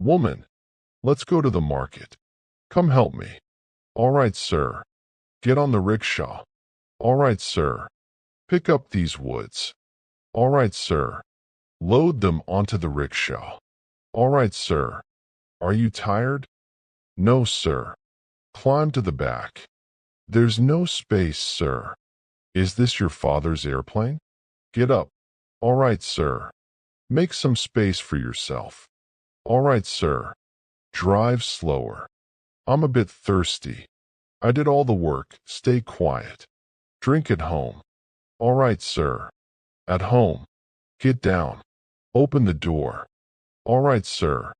Woman, let's go to the market. Come help me. All right, sir. Get on the rickshaw. All right, sir. Pick up these woods. All right, sir. Load them onto the rickshaw. All right, sir. Are you tired? No, sir. Climb to the back. There's no space, sir. Is this your father's airplane? Get up. All right, sir. Make some space for yourself. All right, sir. Drive slower. I'm a bit thirsty. I did all the work. Stay quiet. Drink at home. All right, sir. At home. Get down. Open the door. All right, sir.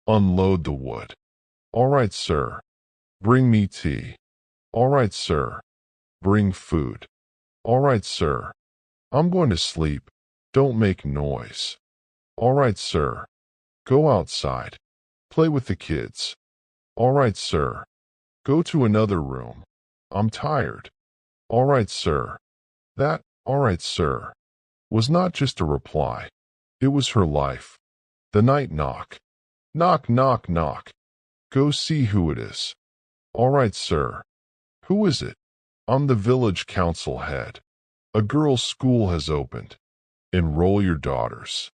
Unload the wood. All right, sir. Bring me tea. All right, sir. Bring food. All right, sir. I'm going to sleep. Don't make noise. All right, sir. Go outside. Play with the kids. All right, sir. Go to another room. I'm tired. All right, sir. That, all right, sir, was not just a reply. It was her life. The night knock. Knock, knock, knock. Go see who it is. All right, sir. Who is it? I'm the village council head. A girls' school has opened. Enroll your daughters.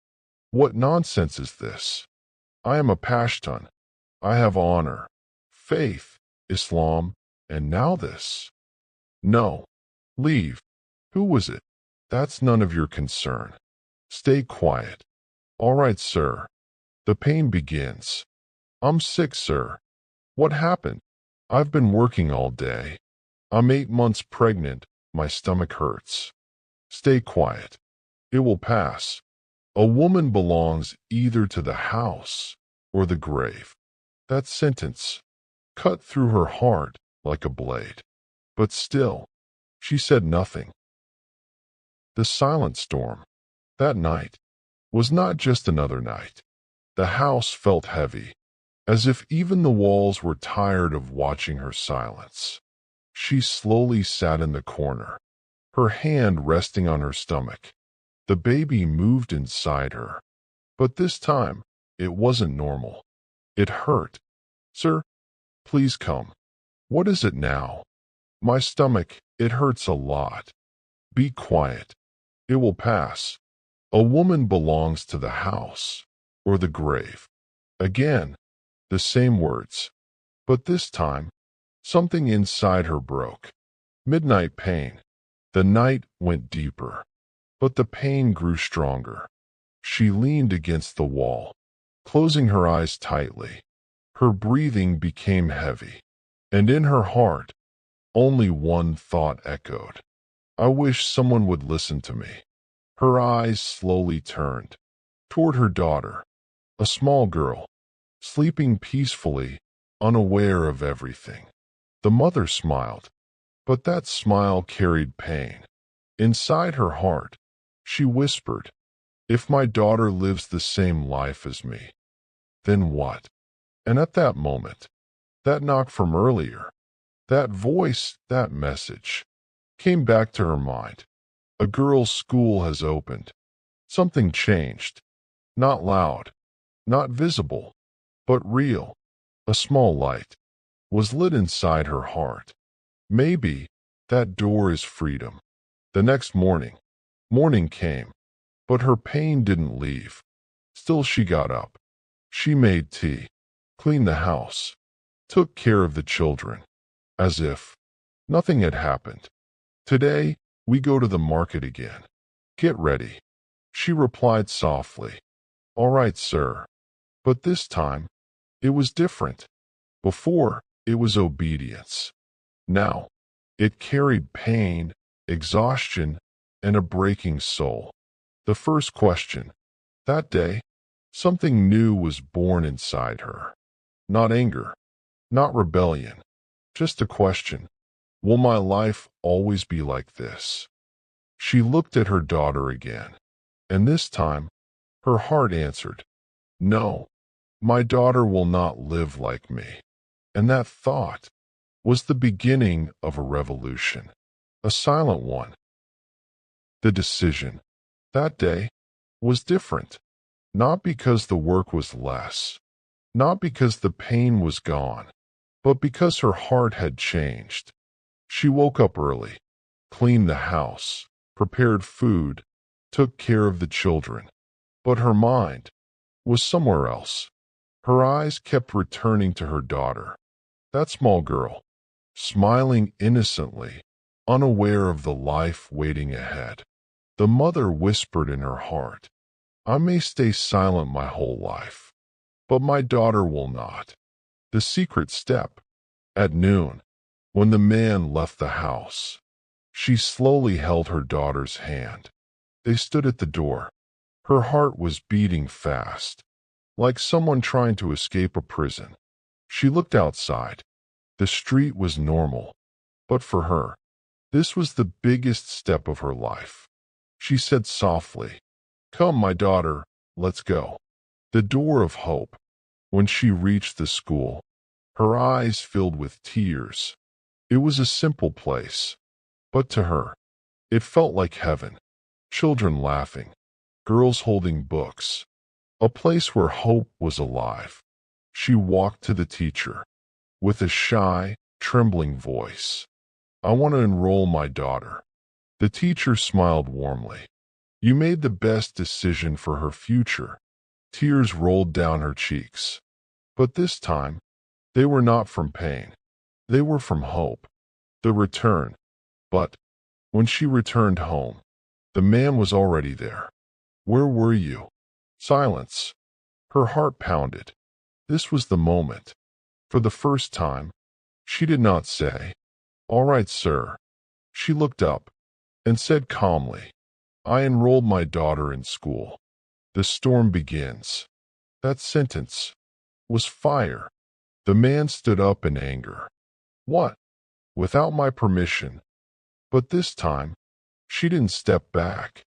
What nonsense is this? I am a Pashtun. I have honor, faith, Islam, and now this. No. Leave. Who was it? That's none of your concern. Stay quiet. All right, sir. The pain begins. I'm sick, sir. What happened? I've been working all day. I'm 8 months pregnant. My stomach hurts. Stay quiet. It will pass. A woman belongs either to the house or the grave. That sentence cut through her heart like a blade. But still, she said nothing. The silent storm, that night, was not just another night. The house felt heavy, as if even the walls were tired of watching her silence. She slowly sat in the corner, her hand resting on her stomach. The baby moved inside her. But this time, it wasn't normal. It hurt. Sir, please come. What is it now? My stomach, it hurts a lot. Be quiet. It will pass. A woman belongs to the house or the grave. Again, the same words. But this time, something inside her broke. Midnight pain. The night went deeper, but the pain grew stronger. She leaned against the wall, closing her eyes tightly. Her breathing became heavy, and in her heart, only one thought echoed. I wish someone would listen to me. Her eyes slowly turned toward her daughter, a small girl, sleeping peacefully, unaware of everything. The mother smiled, but that smile carried pain. Inside her heart, she whispered, if my daughter lives the same life as me, then what? And at that moment, that knock from earlier, that voice, that message, came back to her mind. A girls' school has opened. Something changed. Not loud, not visible, but real. A small light was lit inside her heart. Maybe that door is freedom. The next morning came, but her pain didn't leave. Still she got up. She made tea, cleaned the house, took care of the children, as if nothing had happened. Today, we go to the market again. Get ready. She replied softly. All right, sir. But this time, it was different. Before, it was obedience. Now, it carried pain, exhaustion, and a breaking soul. The first question. That day, something new was born inside her. Not anger, not rebellion, just a question. Will my life always be like this? She looked at her daughter again, and this time, her heart answered, no, my daughter will not live like me. And that thought was the beginning of a revolution, a silent one. The decision, that day, was different, not because the work was less, not because the pain was gone, but because her heart had changed. She woke up early, cleaned the house, prepared food, took care of the children, but her mind was somewhere else. Her eyes kept returning to her daughter, that small girl, smiling innocently, unaware of the life waiting ahead. The mother whispered in her heart, "I may stay silent my whole life, but my daughter will not." The secret step. At noon, when the man left the house, she slowly held her daughter's hand. They stood at the door. Her heart was beating fast, like someone trying to escape a prison. She looked outside. The street was normal, but for her, this was the biggest step of her life. She said softly, "Come, my daughter, let's go." The door of hope. When she reached the school, her eyes filled with tears. It was a simple place, but to her, it felt like heaven. Children laughing, girls holding books, a place where hope was alive. She walked to the teacher with a shy, trembling voice. "I want to enroll my daughter." The teacher smiled warmly. "You made the best decision for her future." Tears rolled down her cheeks. But this time, they were not from pain. They were from hope. The return. But when she returned home, the man was already there. "Where were you?" Silence. Her heart pounded. This was the moment. For the first time, she did not say, "All right, sir." She looked up and said calmly, "I enrolled my daughter in school. The storm begins." That sentence was fire. The man stood up in anger. "What? Without my permission?" But this time, she didn't step back.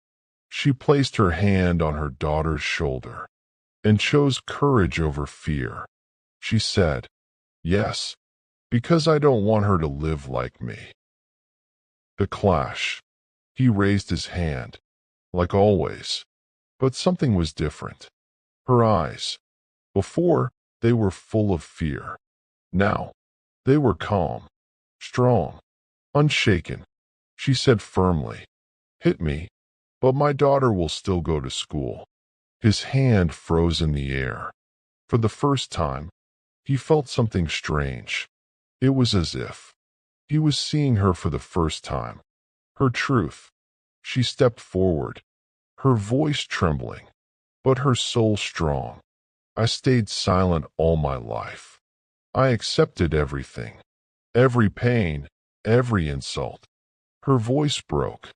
She placed her hand on her daughter's shoulder and chose courage over fear. She said, "Yes, because I don't want her to live like me." The clash. He raised his hand, like always, but something was different. Her eyes. Before, they were full of fear. Now, they were calm, strong, unshaken. She said firmly, "Hit me, but my daughter will still go to school." His hand froze in the air. For the first time, he felt something strange. It was as if he was seeing her for the first time. Her truth. She stepped forward, her voice trembling, but her soul strong. "I stayed silent all my life. I accepted everything, every pain, every insult." Her voice broke,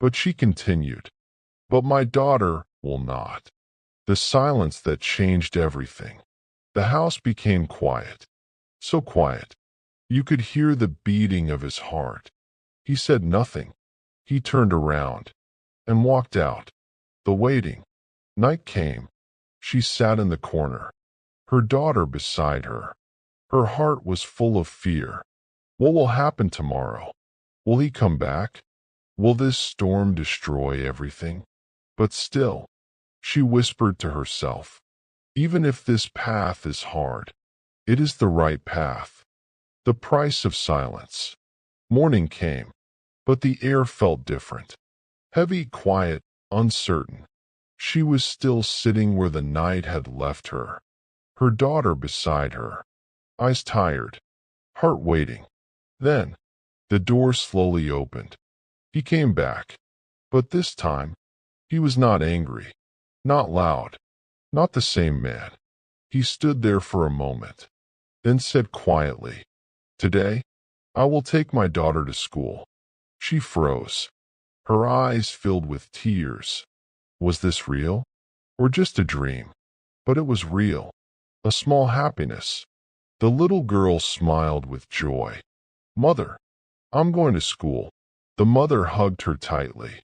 but she continued, "But my daughter will not." The silence that changed everything. The house became quiet, so quiet, you could hear the beating of his heart. He said nothing. He turned around and walked out. The waiting. Night came. She sat in the corner, her daughter beside her. Her heart was full of fear. What will happen tomorrow? Will he come back? Will this storm destroy everything? But still, she whispered to herself, "Even if this path is hard, it is the right path." The price of silence. Morning came, but the air felt different. Heavy, quiet, uncertain. She was still sitting where the night had left her, her daughter beside her, eyes tired, heart waiting. Then, the door slowly opened. He came back, but this time, he was not angry, not loud, not the same man. He stood there for a moment, then said quietly, "Today, I will take my daughter to school." She froze, her eyes filled with tears. Was this real, or just a dream? But it was real, a small happiness. The little girl smiled with joy. "Mother, I'm going to school." The mother hugged her tightly,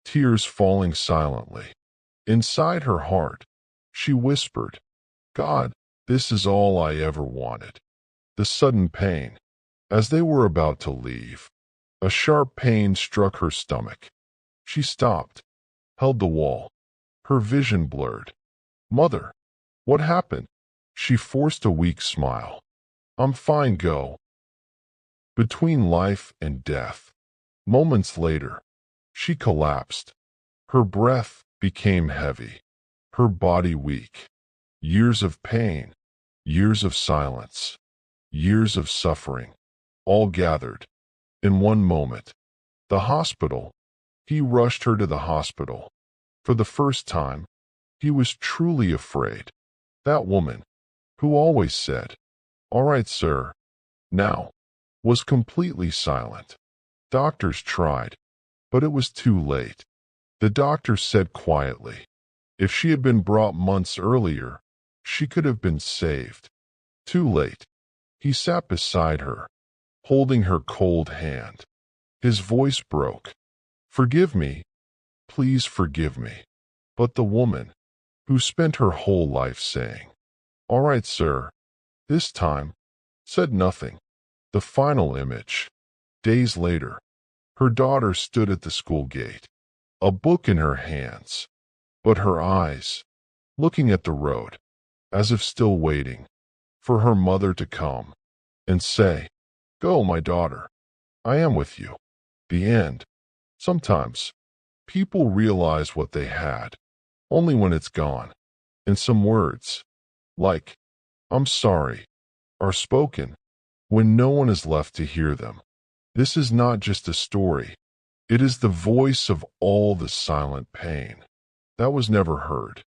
tears falling silently. Inside her heart, she whispered, "God, this is all I ever wanted." The sudden pain. As they were about to leave, a sharp pain struck her stomach. She stopped, held the wall, her vision blurred. "Mother, what happened?" She forced a weak smile. I'm fine, go. Between life and death. Moments later, she collapsed. Her breath became heavy, her body weak. Years of pain, years of silence, years of suffering, all gathered in one moment. The hospital. He rushed her to the hospital. For the first time, he was truly afraid. That woman, who always said, "All right, sir," now was completely silent. Doctors tried, but it was too late. The doctor said quietly, if she had been brought months earlier, she could have been saved. Too late. He sat beside her, holding her cold hand. His voice broke. Forgive me. Please forgive me. But the woman, who spent her whole life saying, "All right, sir," this time, said nothing. The final image. Days later, her daughter stood at the school gate, a book in her hands, but her eyes looking at the road, as if still waiting for her mother to come and say, "Go, my daughter. I am with you." The end. Sometimes people realize what they had only when it's gone, and some words, like, "I'm sorry," are spoken when no one is left to hear them. This is not just a story. It is the voice of all the silent pain that was never heard.